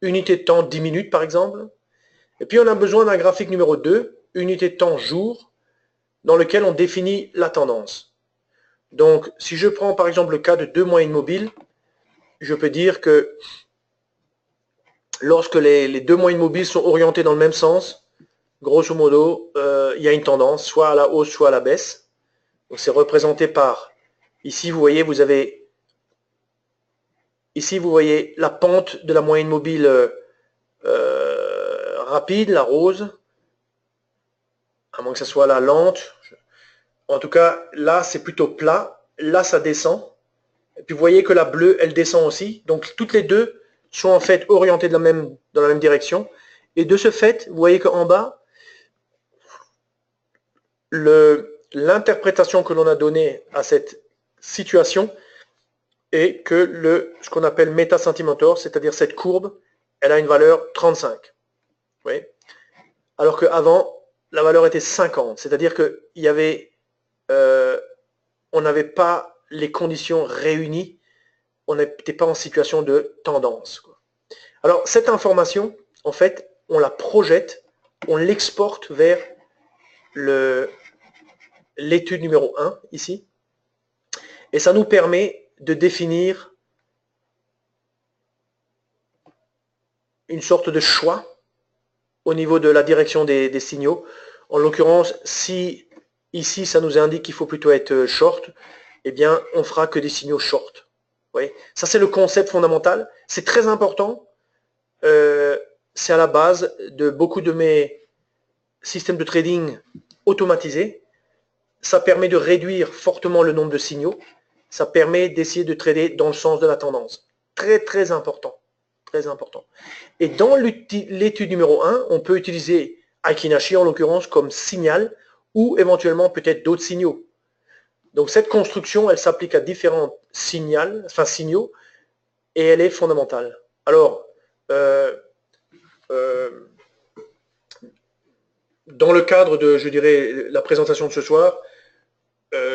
Unité de temps 10 minutes, par exemple. Et puis, on a besoin d'un graphique numéro 2, unité de temps jour, dans lequel on définit la tendance. Donc, si je prends par exemple le cas de deux moyennes mobiles, je peux dire que lorsque les deux moyennes mobiles sont orientées dans le même sens, grosso modo, il y a une tendance, soit à la hausse, soit à la baisse. Donc, c'est représenté par, ici, vous voyez, ici, vous voyez la pente de la moyenne mobile rapide, la rose, à moins que ce soit la lente. En tout cas, là, c'est plutôt plat. Là, ça descend. Et puis, vous voyez que la bleue, elle descend aussi. Donc, toutes les deux sont en fait orientées dans la même direction. Et de ce fait, vous voyez qu'en bas, l'interprétation que l'on a donnée à cette situation est que ce qu'on appelle méta-centimeter, c'est-à-dire cette courbe, elle a une valeur 35. Oui. Alors qu'avant, la valeur était 50. C'est-à-dire qu'il y avait... on n'avait pas les conditions réunies, on n'était pas en situation de tendance. Alors, cette information, en fait, on la projette, on l'exporte vers l'étude numéro 1, ici, et ça nous permet de définir une sorte de choix au niveau de la direction des signaux. En l'occurrence, si ici, ça nous indique qu'il faut plutôt être short, eh bien, on fera que des signaux short. Vous voyez, ça, c'est le concept fondamental. C'est très important. C'est à la base de beaucoup de mes systèmes de trading automatisés. Ça permet de réduire fortement le nombre de signaux. Ça permet d'essayer de trader dans le sens de la tendance. Très, très important. Très important. Et dans l'étude numéro 1, on peut utiliser Aiki-Nashi, en l'occurrence, comme signal ou éventuellement peut-être d'autres signaux. Donc cette construction, elle s'applique à différents signaux et elle est fondamentale. Alors, dans le cadre de, je dirais, la présentation de ce soir,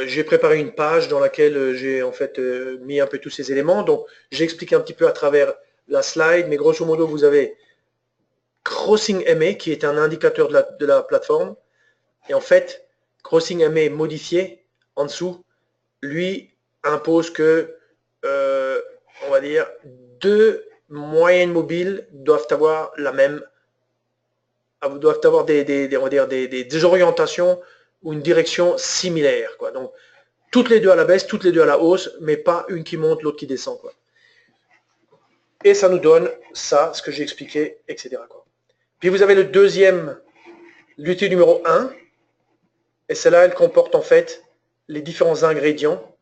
j'ai préparé une page dans laquelle j'ai en fait mis un peu tous ces éléments. Donc, j'explique un petit peu à travers la slide, mais grosso modo, vous avez Crossing MA qui est un indicateur de la plateforme. Et en fait, Crossing MA modifié en dessous, lui impose que, on va dire, deux moyennes mobiles doivent avoir la même, doivent avoir on va dire des orientations ou une direction similaire, quoi. Donc, toutes les deux à la baisse, toutes les deux à la hausse, mais pas une qui monte, l'autre qui descend, quoi. Et ça nous donne ça, ce que j'ai expliqué, etc., quoi. Puis vous avez le deuxième, l'unité numéro 1, et celle-là, elle comporte en fait les différents ingrédients.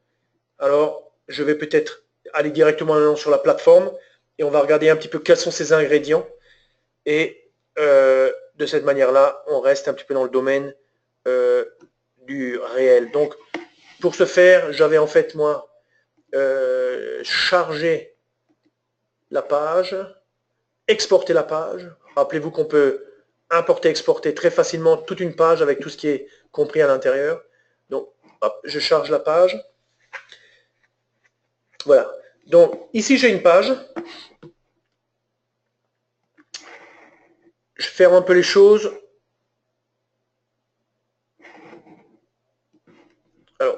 Alors, je vais peut-être aller directement maintenant sur la plateforme, et on va regarder un petit peu quels sont ces ingrédients, et de cette manière-là, on reste un petit peu dans le domaine du réel. Donc, pour ce faire, j'avais en fait, moi, chargé la page, exporter la page. Rappelez-vous qu'on peut importer, exporter très facilement toute une page avec tout ce qui est compris à l'intérieur. Donc, hop, je charge la page. Voilà. Donc, ici, j'ai une page. Je vais faire un peu les choses. Alors,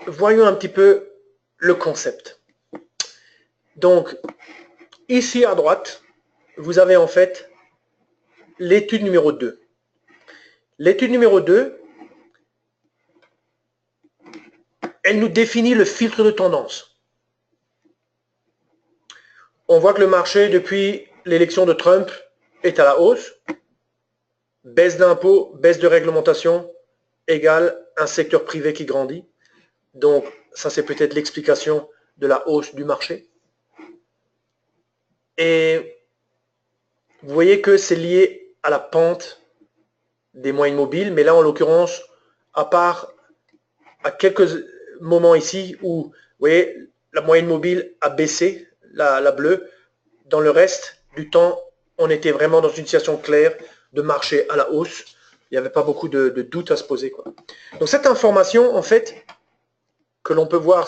voyons un petit peu le concept. Donc, ici à droite, vous avez en fait l'étude numéro 2. L'étude numéro 2, elle nous définit le filtre de tendance. On voit que le marché, depuis l'élection de Trump, est à la hausse. Baisse d'impôts, baisse de réglementation, égale un secteur privé qui grandit. Donc, ça, c'est peut-être l'explication de la hausse du marché. Et vous voyez que c'est lié à la pente des moyennes mobiles, mais là, en l'occurrence, à part à quelques moments ici où, vous voyez, la moyenne mobile a baissé, la bleue, dans le reste du temps, on était vraiment dans une situation claire de marché à la hausse. Il n'y avait pas beaucoup de doutes à se poser, quoi. Donc cette information, en fait, que l'on peut voir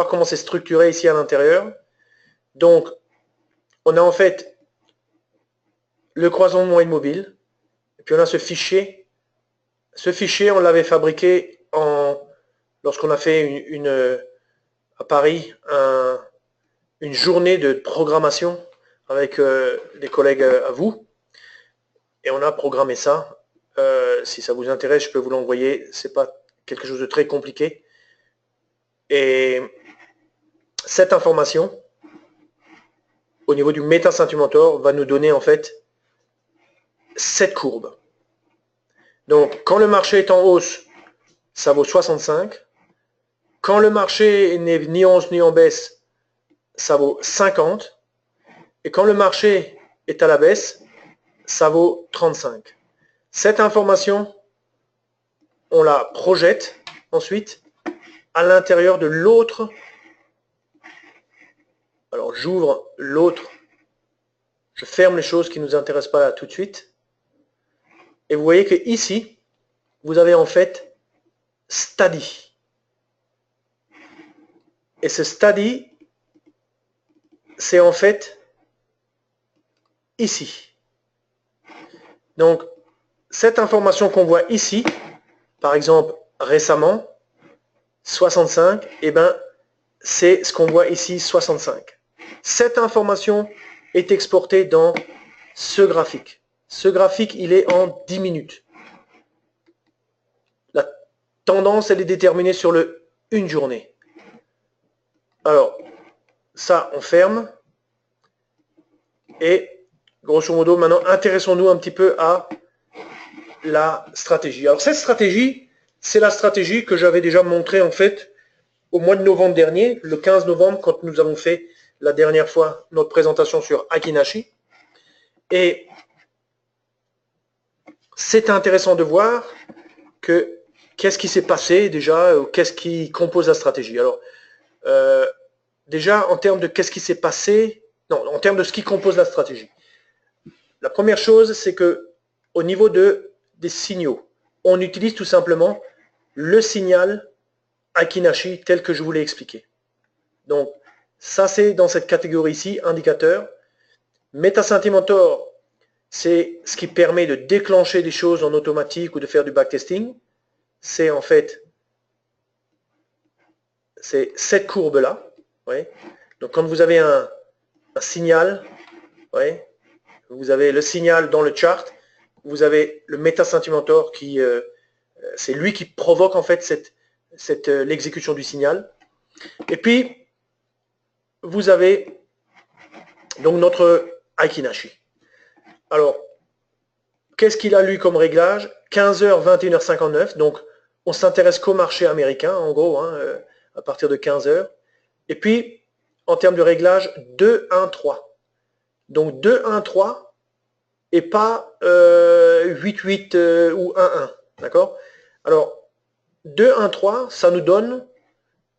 comment c'est structuré ici à l'intérieur. Donc, on a en fait le croisement de moyenne mobile, et puis on a ce fichier. Ce fichier, on l'avait fabriqué lorsqu'on a fait à Paris une journée de programmation avec des collègues à vous. Et on a programmé ça. Si ça vous intéresse, je peux vous l'envoyer. C'est pas quelque chose de très compliqué. Et cette information, au niveau du méta-Saint-Mentor, va nous donner en fait cette courbe. Donc, quand le marché est en hausse, ça vaut 65. Quand le marché n'est ni en hausse ni en baisse, ça vaut 50. Et quand le marché est à la baisse, ça vaut 35. Cette information, on la projette ensuite à l'intérieur de l'autre. Alors j'ouvre l'autre, je ferme les choses qui ne nous intéressent pas là tout de suite. Et vous voyez que ici, vous avez en fait study. Et ce study, c'est en fait ici. Donc, cette information qu'on voit ici, par exemple récemment, 65, eh ben, c'est ce qu'on voit ici, 65. Cette information est exportée dans ce graphique. Ce graphique, il est en 10 minutes. La tendance, elle est déterminée sur une journée. Alors, ça, on ferme. Et, grosso modo, maintenant, intéressons-nous un petit peu à la stratégie. Alors, cette stratégie, c'est la stratégie que j'avais déjà montrée, en fait, au mois de novembre dernier, le 15 novembre, quand nous avons fait la dernière fois notre présentation sur Akinashi. Et c'est intéressant de voir que qu'est-ce qui s'est passé déjà, qu'est-ce qui compose la stratégie. Alors, déjà, en termes de qu'est-ce qui s'est passé, non, en termes de ce qui compose la stratégie. La première chose, c'est que au niveau des signaux, on utilise tout simplement le signal Akinashi tel que je vous l'ai expliqué. Donc, ça c'est dans cette catégorie ici, indicateur. MetaSentimentor, c'est ce qui permet de déclencher des choses en automatique ou de faire du backtesting. C'est en fait c'est cette courbe-là. Ouais. Donc quand vous avez un signal, ouais, vous avez le signal dans le chart, vous avez le MetaSentimentor qui c'est lui qui provoque en fait l'exécution du signal. Et puis vous avez donc notre Akinashi. Alors, qu'est-ce qu'il a lui comme réglage? 15h, 21h59, donc on s'intéresse qu'au marché américain, en gros, hein, à partir de 15h. Et puis, en termes de réglage, 2-1-3. Donc 2-1-3 et pas 8-8 ou 1-1. D'accord? Alors, 2-1-3, ça nous donne,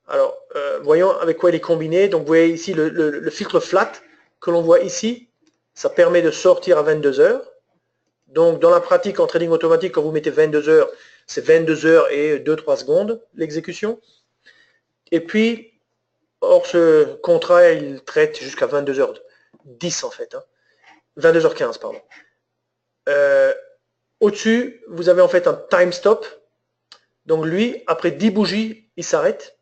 alors voyons avec quoi il est combiné. Donc vous voyez ici le filtre flat que l'on voit ici, ça permet de sortir à 22h. Donc dans la pratique en trading automatique, quand vous mettez 22h, c'est 22h et 2-3 secondes l'exécution. Et puis, or ce contrat, il traite jusqu'à 22h10 en fait. Hein. 22h15, pardon. Au-dessus, vous avez en fait un time stop. Donc lui, après 10 bougies, il s'arrête.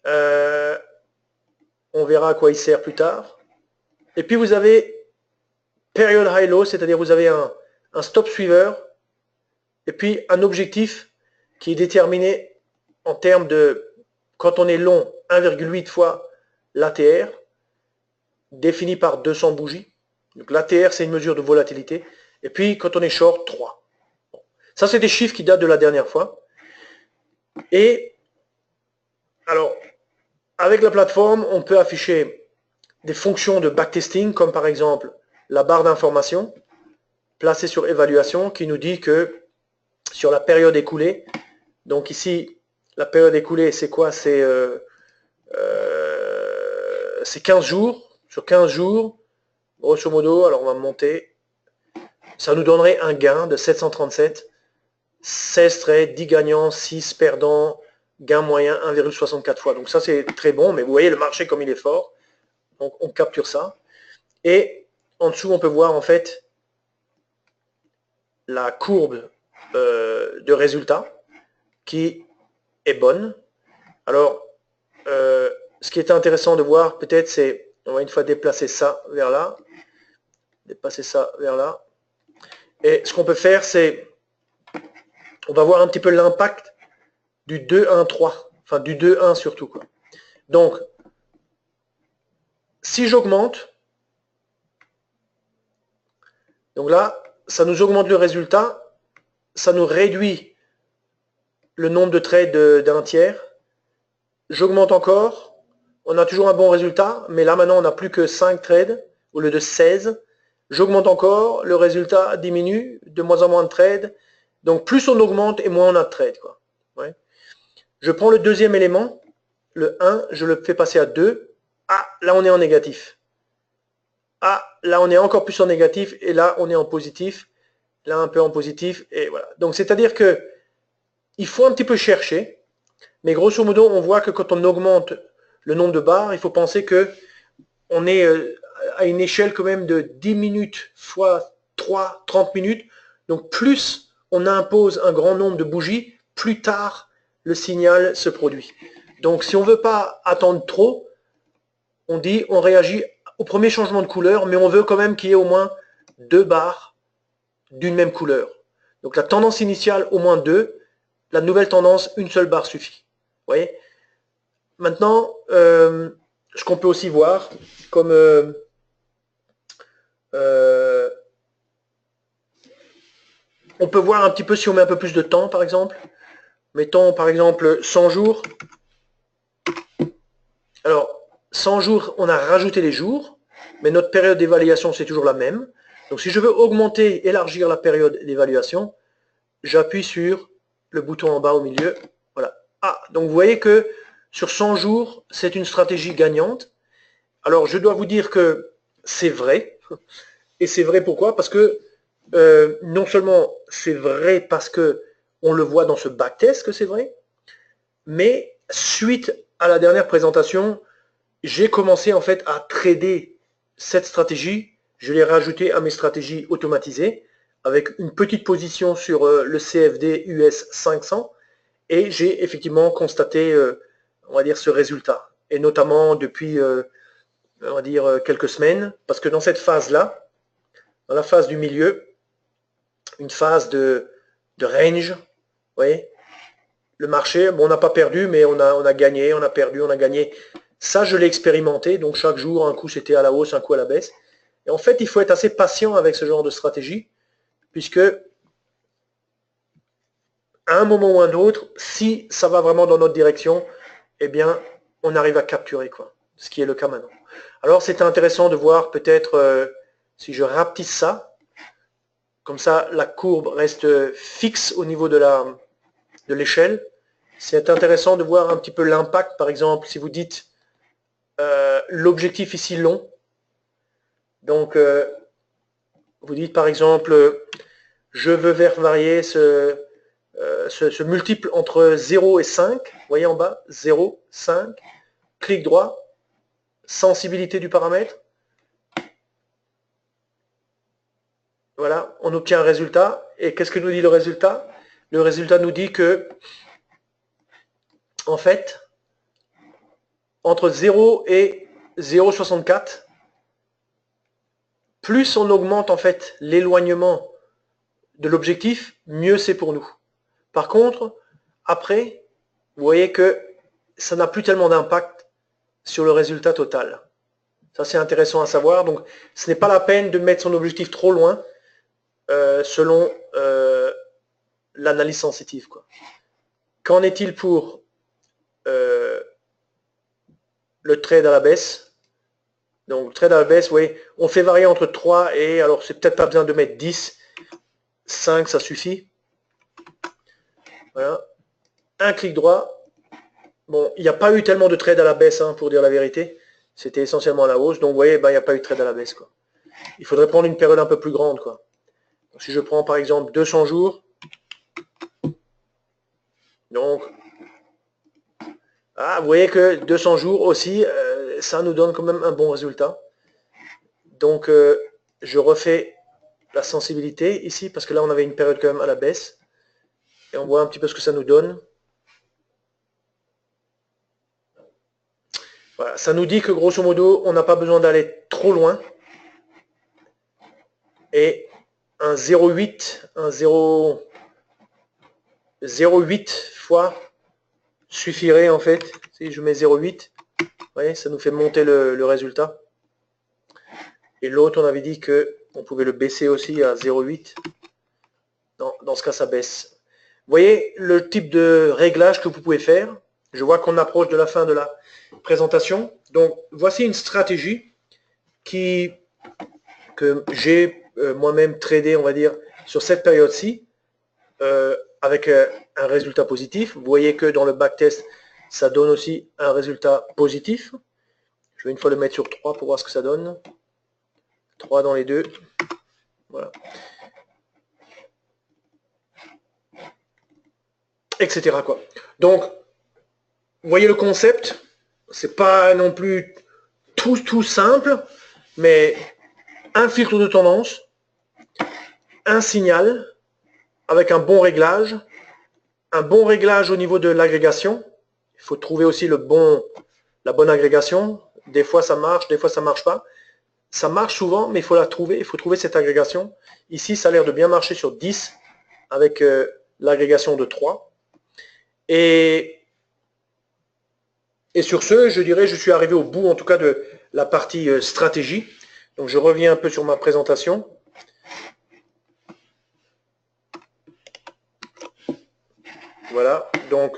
On verra à quoi il sert plus tard. Et puis vous avez period high-low, c'est-à-dire vous avez un stop suiveur et puis un objectif qui est déterminé en termes de, quand on est long, 1,8 fois l'ATR, défini par 200 bougies. Donc l'ATR, c'est une mesure de volatilité. Et puis, quand on est short, 3. Bon. Ça, c'est des chiffres qui datent de la dernière fois. Et alors, avec la plateforme, on peut afficher des fonctions de backtesting, comme par exemple la barre d'information placée sur évaluation, qui nous dit que sur la période écoulée, donc ici, la période écoulée, c'est quoi? C'est 15 jours. Sur 15 jours, grosso modo, alors on va monter, ça nous donnerait un gain de 737, 16 trades, 10 gagnants, 6 perdants, gain moyen 1,64 fois. Donc ça, c'est très bon, mais vous voyez le marché comme il est fort. Donc on capture ça. Et en dessous, on peut voir en fait la courbe de résultats qui est bonne. Alors, ce qui est intéressant de voir peut-être, c'est, on va une fois déplacer ça vers là, déplacer ça vers là. Et ce qu'on peut faire, c'est, on va voir un petit peu l'impact du 2-1-3, enfin du 2-1 surtout, quoi. Donc, si j'augmente, donc là, ça nous augmente le résultat, ça nous réduit le nombre de trades d'un tiers. J'augmente encore, on a toujours un bon résultat, mais là maintenant on n'a plus que 5 trades au lieu de 16. J'augmente encore, le résultat diminue, de moins en moins de trades. Donc plus on augmente et moins on a de trades, quoi. Ouais. Je prends le deuxième élément, le 1, je le fais passer à 2. Ah, là on est en négatif. Ah, là on est encore plus en négatif et là on est en positif. Là un peu en positif et voilà. Donc c'est-à-dire que il faut un petit peu chercher, mais grosso modo on voit que quand on augmente le nombre de barres, il faut penser que on est à une échelle quand même de 10 minutes fois 3, 30 minutes. Donc plus on impose un grand nombre de bougies, plus tard le signal se produit. Donc si on ne veut pas attendre trop, on dit on réagit au premier changement de couleur, mais on veut quand même qu'il y ait au moins 2 barres d'une même couleur. Donc la tendance initiale, au moins 2. La nouvelle tendance, une seule barre suffit. Vous voyez? Maintenant, ce qu'on peut aussi voir, comme on peut voir un petit peu si on met un peu plus de temps, par exemple. Mettons, par exemple, 100 jours. Alors, 100 jours, on a rajouté les jours, mais notre période d'évaluation, c'est toujours la même. Donc, si je veux augmenter, élargir la période d'évaluation, j'appuie sur le bouton en bas au milieu. Voilà. Ah, donc vous voyez que sur 100 jours, c'est une stratégie gagnante. Alors, je dois vous dire que c'est vrai. Et c'est vrai pourquoi? Parce que non seulement c'est vrai parce que on le voit dans ce backtest que c'est vrai, mais suite à la dernière présentation, j'ai commencé en fait à trader cette stratégie. Je l'ai rajoutée à mes stratégies automatisées avec une petite position sur le CFD US 500 et j'ai effectivement constaté, on va dire, ce résultat. Et notamment depuis, on va dire, quelques semaines, parce que dans cette phase-là, dans la phase du milieu, une phase de range, vous voyez, le marché, bon, on n'a pas perdu, mais on a gagné, on a perdu, on a gagné. Ça, je l'ai expérimenté, donc chaque jour, un coup c'était à la hausse, un coup à la baisse. Et en fait, il faut être assez patient avec ce genre de stratégie, puisque à un moment ou un autre, si ça va vraiment dans notre direction, eh bien, on arrive à capturer, quoi. Ce qui est le cas maintenant. Alors, c'est intéressant de voir peut-être, si je rapetisse ça, comme ça, la courbe reste fixe au niveau de l'échelle. C'est intéressant de voir un petit peu l'impact, par exemple, si vous dites l'objectif ici long. Donc, vous dites par exemple, je veux varier ce multiple entre 0 et 5. Vous voyez en bas, 0, 5. Clic droit, sensibilité du paramètre. Voilà, on obtient un résultat. Et qu'est-ce que nous dit le résultat? Le résultat nous dit que, en fait, entre 0 et 0,64, plus on augmente en fait l'éloignement de l'objectif, mieux c'est pour nous. Par contre, après, vous voyez que ça n'a plus tellement d'impact sur le résultat total. Ça, c'est intéressant à savoir. Donc, ce n'est pas la peine de mettre son objectif trop loin selon l'analyse sensitive, quoi. Qu'en est-il pour le trade à la baisse? Donc, le trade à la baisse, oui, on fait varier entre 3 et, alors c'est peut-être pas besoin de mettre 10, 5, ça suffit. Voilà. Un clic droit. Bon, il n'y a pas eu tellement de trade à la baisse, hein, pour dire la vérité. C'était essentiellement à la hausse. Donc, vous voyez, ben, il n'y a pas eu de trade à la baisse, quoi. Il faudrait prendre une période un peu plus grande, quoi. Donc, si je prends par exemple 200 jours, donc, vous voyez que 200 jours aussi, ça nous donne quand même un bon résultat. Donc, je refais la sensibilité ici, parce que là, on avait une période quand même à la baisse. Et on voit un petit peu ce que ça nous donne. Voilà, ça nous dit que grosso modo, on n'a pas besoin d'aller trop loin. Et un 0,8, un 0,8 fois suffirait en fait. Si je mets 0,8, vous voyez, ça nous fait monter le résultat. Et l'autre, on avait dit qu'on pouvait le baisser aussi à 0,8. Dans ce cas, ça baisse. Vous voyez le type de réglage que vous pouvez faire. Je vois qu'on approche de la fin de la présentation. Donc, voici une stratégie que j'ai moi-même tradé, on va dire, sur cette période-ci, avec un résultat positif. Vous voyez que dans le backtest, ça donne aussi un résultat positif. Je vais une fois le mettre sur 3 pour voir ce que ça donne. 3 dans les deux. Voilà. Etc. quoi. Donc, vous voyez le concept. C'est pas non plus tout simple, mais un filtre de tendance, un signal avec un bon réglage au niveau de l'agrégation. Il faut trouver aussi la bonne agrégation. Des fois ça marche, des fois ça marche pas. Ça marche souvent, mais il faut la trouver. Il faut trouver cette agrégation. Ici, ça a l'air de bien marcher sur 10 avec l'agrégation de 3. Et sur ce, je dirais, je suis arrivé au bout en tout cas de la partie stratégie. Donc je reviens un peu sur ma présentation. Voilà, donc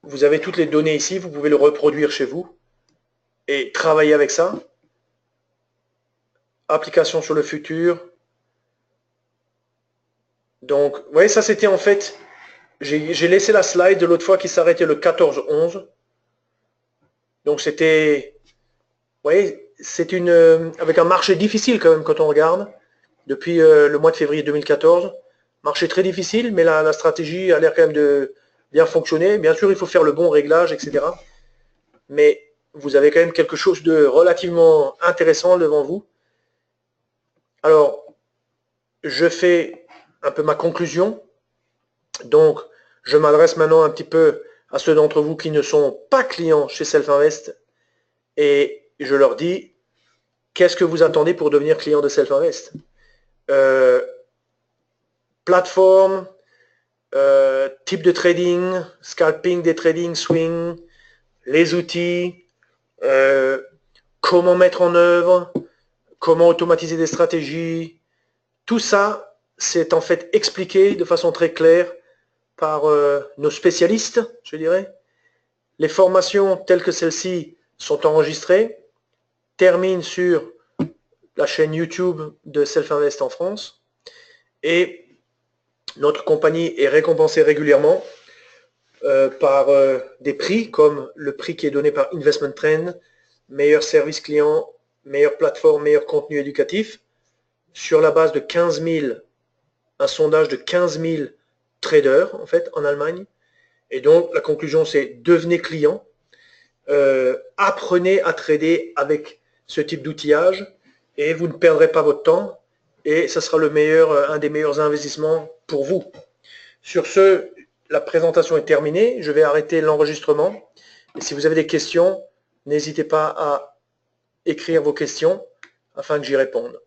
vous avez toutes les données ici, vous pouvez le reproduire chez vous et travailler avec ça. Application sur le futur. Donc, vous voyez, ça c'était en fait, j'ai laissé la slide de l'autre fois qui s'arrêtait le 14-11. Donc c'était, vous voyez, c'est avec un marché difficile quand même quand on regarde, depuis le mois de février 2014. Marché très difficile, mais la stratégie a l'air quand même de bien fonctionner. Bien sûr, il faut faire le bon réglage, etc. Mais vous avez quand même quelque chose de relativement intéressant devant vous. Alors, je fais un peu ma conclusion. Donc, je m'adresse maintenant un petit peu à ceux d'entre vous qui ne sont pas clients chez Self-Invest et je leur dis, qu'est-ce que vous attendez pour devenir client de Self-Invest? Plateforme, type de trading, scalping, day trading, swing, les outils, comment mettre en œuvre, comment automatiser des stratégies. Tout ça, c'est en fait expliqué de façon très claire par nos spécialistes, je dirais. Les formations telles que celles-ci sont enregistrées, terminent sur la chaîne YouTube de Self-Invest en France et notre compagnie est récompensée régulièrement par des prix comme le prix qui est donné par Investment Trend, meilleur service client, meilleure plateforme, meilleur contenu éducatif, sur la base de 15 000, un sondage de 15 000 traders en fait en Allemagne. Et donc la conclusion c'est devenez client, apprenez à trader avec ce type d'outillage et vous ne perdrez pas votre temps et ça sera un des meilleurs investissements pour vous. Sur ce, la présentation est terminée, je vais arrêter l'enregistrement et si vous avez des questions, n'hésitez pas à écrire vos questions afin que j'y réponde.